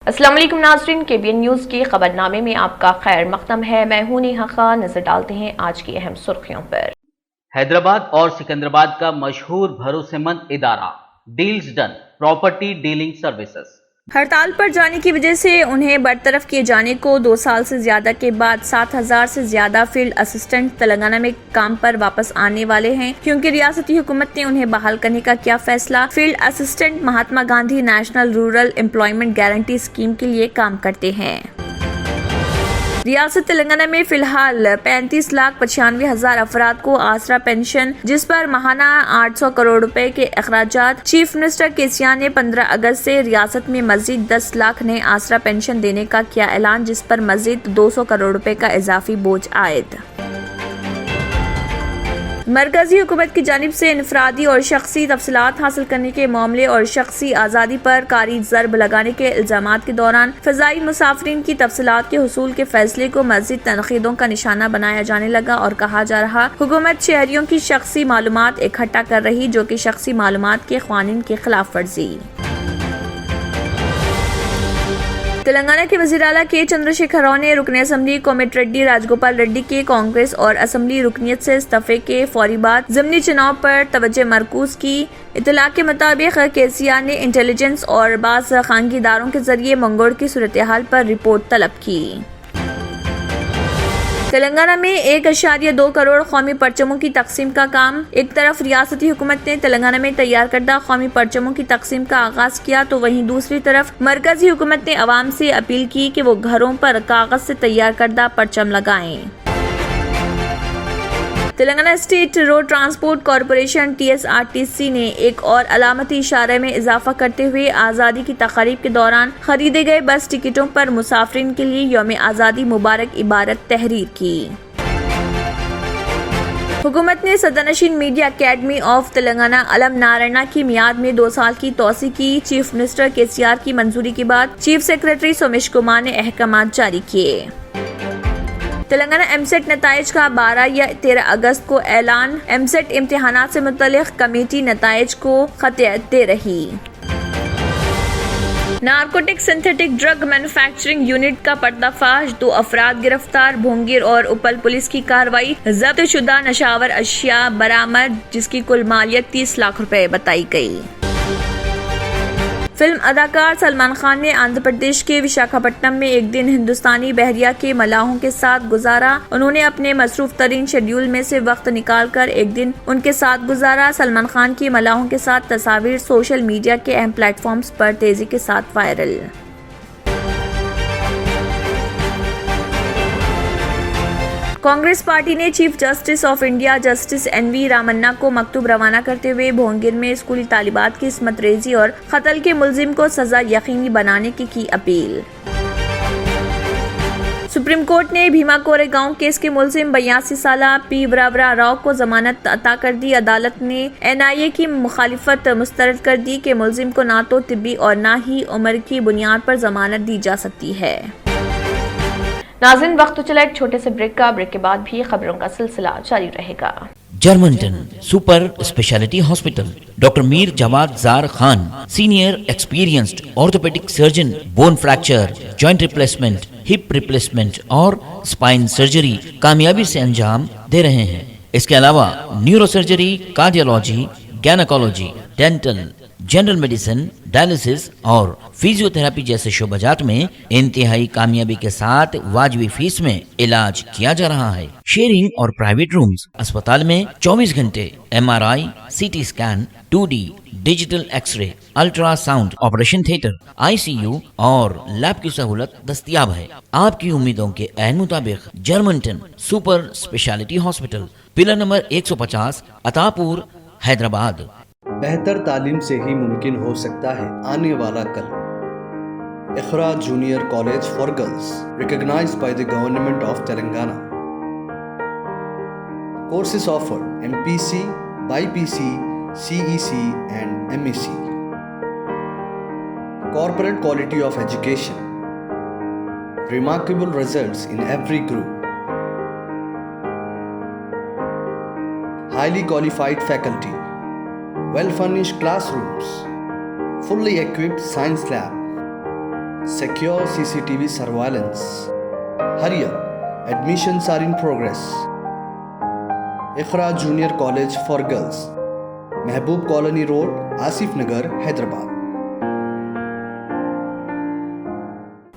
السلام علیکم ناظرین، KBN نیوز کے خبر نامے میں آپ کا خیر مقدم ہے۔ میں ہوں نیہا خان۔ نظر ڈالتے ہیں آج کی اہم سرخیوں پر۔ حیدرآباد اور سکندرآباد کا مشہور بھروسے مند ادارہ deals done property dealing services ہڑتال پر جانے کی وجہ سے انہیں برطرف کیے جانے کو 2 سال سے زیادہ کے بعد 7,000 سے زیادہ فیلڈ اسسٹنٹ تلنگانہ میں کام پر واپس آنے والے ہیں، کیونکہ ریاستی حکومت نے انہیں بحال کرنے کا کیا فیصلہ۔ Field assistant Mahatma Gandhi national rural employment guarantee scheme کے لیے کام کرتے ہیں۔ ریاست تلنگانہ میں فی الحال 35,95,000 افراد کو آسرا پینشن، جس پر ماہانہ 800 کروڑ روپے کے اخراجات۔ چیف منسٹر KCR نے 15 اگست سے ریاست میں مزید 10 لاکھ نئے آسرا پینشن دینے کا کیا اعلان، جس پر مزید 200 کروڑ روپے کا اضافی بوجھ عائد۔ مرکزی حکومت کی جانب سے انفرادی اور شخصی تفصیلات حاصل کرنے کے معاملے اور شخصی آزادی پر کاری ضرب لگانے کے الزامات کے دوران فضائی مسافرین کی تفصیلات کے حصول کے فیصلے کو مزید تنقیدوں کا نشانہ بنایا جانے لگا اور کہا جا رہا حکومت شہریوں کی شخصی معلومات اکٹھا کر رہی، جو کہ شخصی معلومات کے قوانین کی خلاف ورزی۔ تلنگانہ کے وزیر اعلیٰ کے چندر شیکھر راؤ نے رکن assembly Komati ready Rajagopal ready کے کانگریس اور اسمبلی رکنیت سے استعفے کے فوری بعد ضمنی چناؤ پر توجہ مرکوز کی۔ اطلاع کے مطابق KCR نے انٹیلیجنس اور بعض خانگی اداروں کے ذریعے منگوڑ کی صورتحال پر رپورٹ طلب کی۔ تلنگانہ میں 1.2 کروڑ قومی پرچموں کی تقسیم کا کام۔ ایک طرف ریاستی حکومت نے تلنگانہ میں تیار کردہ قومی پرچموں کی تقسیم کا آغاز کیا، تو وہیں دوسری طرف مرکزی حکومت نے عوام سے اپیل کی کہ وہ گھروں پر کاغذ سے تیار کردہ پرچم لگائیں۔ Telangana state road transport corporation TSRTC نے ایک اور علامتی اشارے میں اضافہ کرتے ہوئے آزادی کی تقریب کے دوران خریدے گئے بس ٹکٹوں پر مسافرین کے لیے یوم آزادی مبارک عبارت تحریر کی۔ حکومت نے صدرنشین میڈیا اکیڈمی آف تلنگانہ علم نارائنا کی میعاد میں 2 سال کی توسیع کی۔ چیف منسٹر KCR کی منظوری کے بعد چیف سیکرٹری سومیش کمار نے احکامات جاری کیے۔ تلنگانہ MCET نتائج کا 12 یا 13 اگست کو اعلان۔ MCET امتحانات سے متعلق کمیٹی نتائج کو خطیت دے رہی۔ Narcotic synthetic drug manufacturing unit کا پردہ فاش، 2 افراد گرفتار۔ بھونگیر اور اپل پولیس کی کارروائی، ضبط شدہ نشاور اشیاء برآمد، جس کی کل مالیت 30 لاکھ روپے بتائی گئی۔ فلم اداکار سلمان خان نے آندھرا پردیش کے وشاکھاپٹنم میں ایک دن ہندوستانی بحریہ کے ملاحوں کے ساتھ گزارا۔ انہوں نے اپنے مصروف ترین شیڈیول میں سے وقت نکال کر ایک دن ان کے ساتھ گزارا۔ سلمان خان کی ملاحوں کے ساتھ تصاویر سوشل میڈیا کے اہم پلیٹ فارمز پر تیزی کے ساتھ وائرل۔ کانگریس پارٹی نے chief justice of India justice NV رامنا کو مکتوب روانہ کرتے ہوئے بھونگیر میں اسکولی طالبات کی عصمت ریزی اور قتل کے ملزم کو سزا یقینی بنانے کی اپیل۔ سپریم کورٹ نے بھیما کورے گاؤں کیس کے ملزم 82 سالہ P ورورا راؤ کو ضمانت عطا کر دی۔ عدالت نے NIA کی مخالفت مسترد کر دی کہ ملزم کو نہ تو طبی اور نہ ہی عمر کی بنیاد پر ضمانت دی جا سکتی ہے۔ ناظرین، وقت تو چلا ایک چھوٹے سے بریک کا۔ بریک کے بعد بھی خبروں کا سلسلہ جاری رہے گا۔ Germanten super speciality hospital, doctor Mir Jawad Zar Khan, senior experienced orthopaedic surgeon, bone fracture, joint replacement, hip replacement اور اسپائن سرجری کامیابی سے انجام دے رہے ہیں۔ اس کے علاوہ neurosurgery, cardiology, gynaecology, dental, general medicine, dialysis اور فزیو تھراپی جیسے شعبجات میں انتہائی کامیابی کے ساتھ واجبی فیس میں علاج کیا جا رہا ہے۔ شیئرنگ اور پرائیویٹ رومز، اسپتال میں 24 گھنٹے MRI، CT scan, 2D digital X ray, ultra sound, operation theatre, ICU اور لیب کی سہولت دستیاب ہے۔ آپ کی امیدوں کے عین مطابق Germanten super speciality hospital, pillar number 150، Attapur, Hyderabad. بہتر تعلیم سے ہی ممکن ہو سکتا ہے آنے والا کل۔ Iqra junior college for girls, recognized by the Government of Telangana. Courses offered: MPC, BIPC, CEC and MEC. Corporate quality of education. Remarkable results in every group. Highly qualified faculty. Well-furnished classrooms, fully equipped science lab, secure CCTV surveillance. Hurry up, admissions are in progress. Iqra Junior College for Girls, Mehboob Colony Road, Asif Nagar, Hyderabad.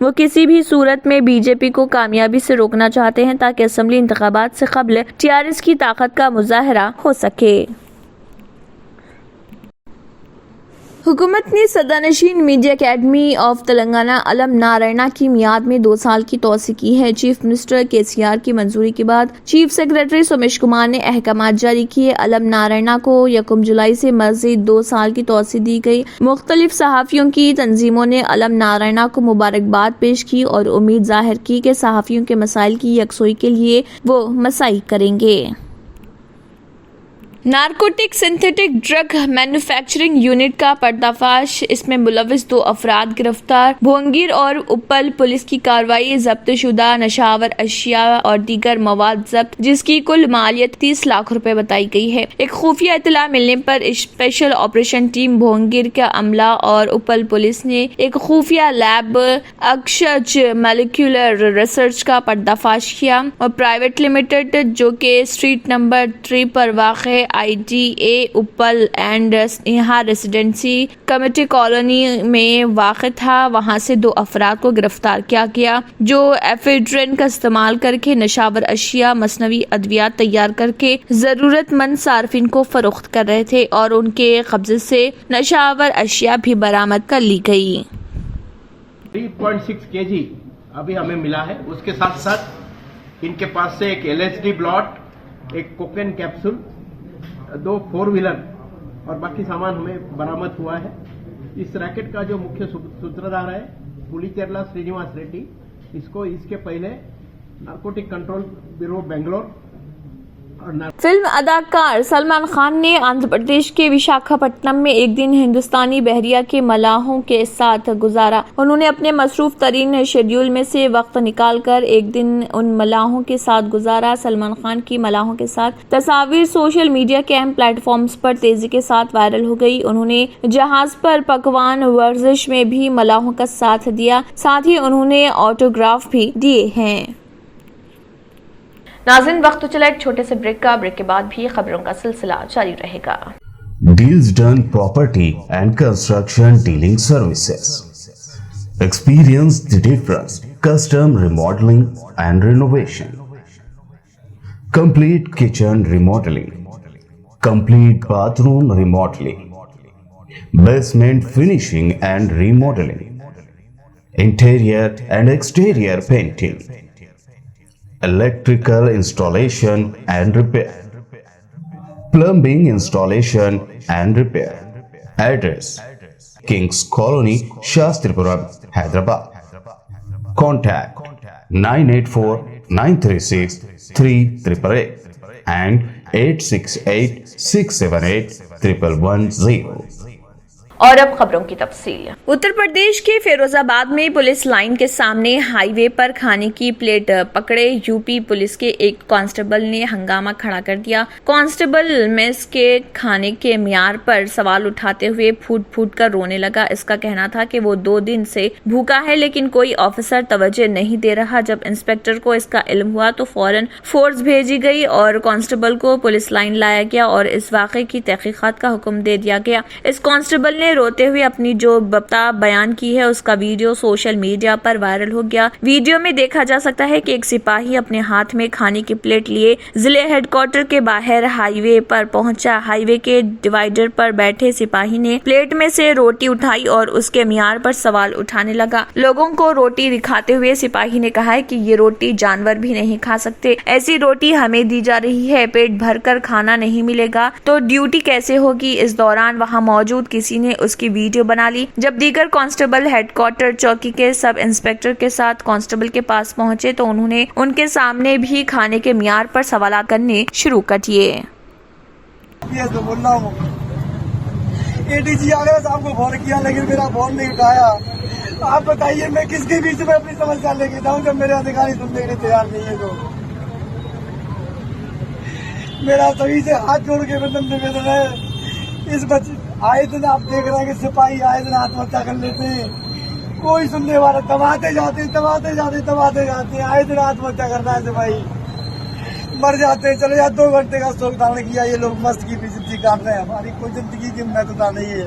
وہ کسی بھی صورت میں B J پی کو کامیابی سے روکنا چاہتے ہیں تاکہ اسمبلی انتخابات سے قبل TRS کی طاقت کا مظاہرہ ہو سکے. حکومت نے صدرنشین میڈیا اکیڈمی آف تلنگانہ علم نارائنا کی میعاد میں 2 سال کی توسیع کی ہے. چیف منسٹر KCR کی منظوری کے بعد چیف سیکرٹری سومیش کمار نے احکامات جاری کیے. علم نارائنا کو 1 جولائی سے مزید 2 سال کی توسیع دی گئی. مختلف صحافیوں کی تنظیموں نے علم نارائنا کو مبارکباد پیش کی اور امید ظاہر کی کہ صحافیوں کے مسائل کی یکسوئی کے لیے وہ مساعی کریں گے. Narcotic synthetic drug manufacturing unit کا پردہ فاش، اس میں ملوث 2 افراد گرفتار. بھونگیر اور اپل پولیس کی کارروائی، ضبط شدہ نشاور اشیاء اور دیگر مواد ضبط جس کی کل مالیت 30 لاکھ روپے بتائی گئی ہے. ایک خفیہ اطلاع ملنے پر اسپیشل آپریشن ٹیم بھونگیر کا عملہ اور اپل پولیس نے ایک خفیہ لیب اکشج مالیکولر ریسرچ کا پردہ فاش کیا اور پرائیویٹ لمیٹڈ جو کہ اسٹریٹ نمبر 3 پر واقع IDA اپل اینڈ یہاں ریزیڈنسی کمیٹی کالونی میں واقع تھا، وہاں سے 2 افراد کو گرفتار کیا گیا جو ایفیڈرین کا استعمال کر کے نشاور اشیاء مصنوعی ادویات تیار کر کے ضرورت مند صارفین کو فروخت کر رہے تھے اور ان کے قبضے سے نشاور اشیاء بھی برآمد کر لی گئی. 3.6 kg ابھی ہمیں ملا ہے. اس کے ساتھ ساتھ ان کے پاس سے ایک LSD بلاٹ، ایک کوکین کیپسول، 2 4 ویلر اور باقی سامان ہمیں برآمد ہوا ہے. اس ریکٹ کا جو مکھیہ سوتردار ہے پولیچیرلا سرینیواس ریڈی، اس کو اس کے پہلے narcotic control bureau Bangalore. Film اداکار سلمان خان نے آندھرا پردیش کے وشاکھاپٹنم میں ایک دن ہندوستانی بحریہ کے ملاحوں کے ساتھ گزارا. انہوں نے اپنے مصروف ترین شیڈیول میں سے وقت نکال کر ایک دن ان ملاحوں کے ساتھ گزارا. سلمان خان کی ملاحوں کے ساتھ تصاویر سوشل میڈیا کے اہم پلیٹ فارمز پر تیزی کے ساتھ وائرل ہو گئی. انہوں نے جہاز پر پکوان ورزش میں بھی ملاحوں کا ساتھ دیا، ساتھ ہی انہوں نے آٹوگراف بھی دیے ہیں. ناظرین وقت تو چلا ایک چھوٹے سے بریک کا، بریک کے بعد بھی خبروں کا سلسلہ جاری رہے گا. Deals Done Property and Construction Dealing Services. Experience the difference. Custom remodeling and renovation. Complete kitchen remodeling. Complete bathroom remodeling. Basement finishing and remodeling. Interior and exterior painting. Electrical installation and repair. Plumbing installation and repair. Address: Kings Colony, Shastripuram, Hyderabad. Contact 984-936-3888 and 868-678-1110. اور اب خبروں کی تفصیل. اتر پردیش کے فیروز آباد میں police line کے سامنے ہائی وے پر کھانے کی پلیٹ پکڑے UP پولیس کے ایک کانسٹیبل نے ہنگامہ کھڑا کر دیا. کانسٹیبل میس کے کھانے کے معیار پر سوال اٹھاتے ہوئے پھوٹ پھوٹ کر رونے لگا. اس کا کہنا تھا کہ وہ 2 دن سے بھوکا ہے لیکن کوئی آفیسر توجہ نہیں دے رہا. جب انسپیکٹر کو اس کا علم ہوا تو فوراً فورس بھیجی گئی اور کانسٹیبل کو پولیس لائن لایا گیا اور اس واقعے کی تحقیقات کا حکم دے دیا گیا. اس کانسٹیبل نے روتے ہوئے اپنی جو بتا بیان کی ہے اس کا ویڈیو سوشل میڈیا پر وائرل ہو گیا. ویڈیو میں دیکھا جا سکتا ہے کہ ایک سپاہی اپنے ہاتھ میں کھانے کی پلیٹ لیے ضلع ہیڈ کوارٹر کے باہر ہائی وے پر پہنچا. ہائی وے کے ڈیوائیڈر پر بیٹھے سپاہی نے پلیٹ میں سے روٹی اٹھائی اور اس کے معیار پر سوال اٹھانے لگا. لوگوں کو روٹی دکھاتے ہوئے سپاہی نے کہا ہے کہ یہ روٹی جانور بھی نہیں کھا سکتے، ایسی روٹی ہمیں دی جا رہی ہے، پیٹ بھر کر کھانا نہیں ملے گا تو ڈیوٹی کیسے ہوگی. اس دوران وہاں موجود کسی نے اس کی ویڈیو بنا لی. جب دیگر کانسٹیبل ہیڈ کوارٹر چوکی کے سب انسپیکٹر کے ساتھ کانسٹیبل کے پاس پہنچے تو انہوں نے ان کے سامنے بھی کھانے کے معیار پر سوالات کرنے شروع کر دیے. ADG آ گیا صاحب کو فون کیا لیکن میرا فون نہیں اٹھایا. آپ بتائیے میں کس کے بیچ میں اپنی سمسیا لے کے جاؤں جب میرے ادھیکاری سننے کے لیے تیار نہیں ہے. تو میرا سبھی سے ہاتھ جوڑ کے نویدن ہے. اس بچے آئے دن آپ دیکھ رہے ہیں کہ سپاہی آئے دن آتم ہتیا کر لیتے ہیں، کوئی سننے والا دباتے جاتے ہیں. آئے دن آتم ہتیا کرتا ہے سپاہی، مر جاتے ہیں. چلے جاتے 2 گھنٹے کا سوگ دھارن کیا، یہ لوگ مست کی بھی زندگی کاٹ رہے ہیں. ہماری کوئی زندگی کی محدودہ نہیں ہے.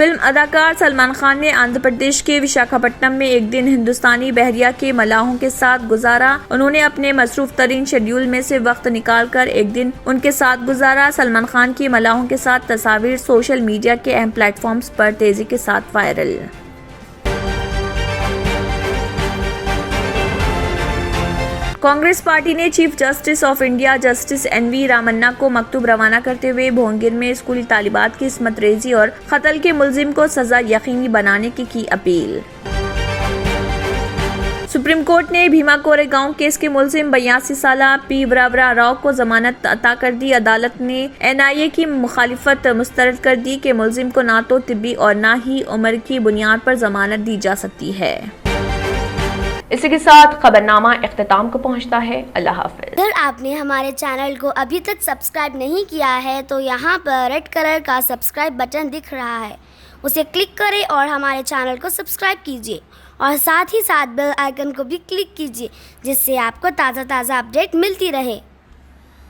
فلم اداکار سلمان خان نے آندھرا پردیش کے وشاکھاپٹنم میں ایک دن ہندوستانی بحریہ کے ملاحوں کے ساتھ گزارا. انہوں نے اپنے مصروف ترین شیڈیول میں سے وقت نکال کر ایک دن ان کے ساتھ گزارا. سلمان خان کی ملاحوں کے ساتھ تصاویر سوشل میڈیا کے اہم پلیٹ فارمز پر تیزی کے ساتھ وائرل. کانگریس پارٹی نے chief justice of India justice N V Ramana کو مکتوب روانہ کرتے ہوئے بھونگیر میں اسکولی طالبات کی عصمت ریزی اور قتل کے ملزم کو سزا یقینی بنانے کی اپیل. سپریم کورٹ نے بھیما کورے گاؤں کیس کے ملزم 82 سالہ پی ورورا راؤ کو ضمانت عطا کر دی. عدالت نے NIA کی مخالفت مسترد کر دی کہ ملزم کو نہ تو طبی اور نہ ہی عمر کی بنیاد پر ضمانت دی جا سکتی ہے. اسی کے ساتھ خبرنامہ اختتام کو پہنچتا ہے. اللہ حافظ. اگر آپ نے ہمارے چینل کو ابھی تک سبسکرائب نہیں کیا ہے تو یہاں پر ریڈ کلر کا سبسکرائب بٹن دکھ رہا ہے, اسے کلک کریں اور ہمارے چینل کو سبسکرائب کیجیے اور ساتھ ہی ساتھ بیل آئیکن کو بھی کلک کیجیے جس سے آپ کو تازہ اپڈیٹ ملتی رہے.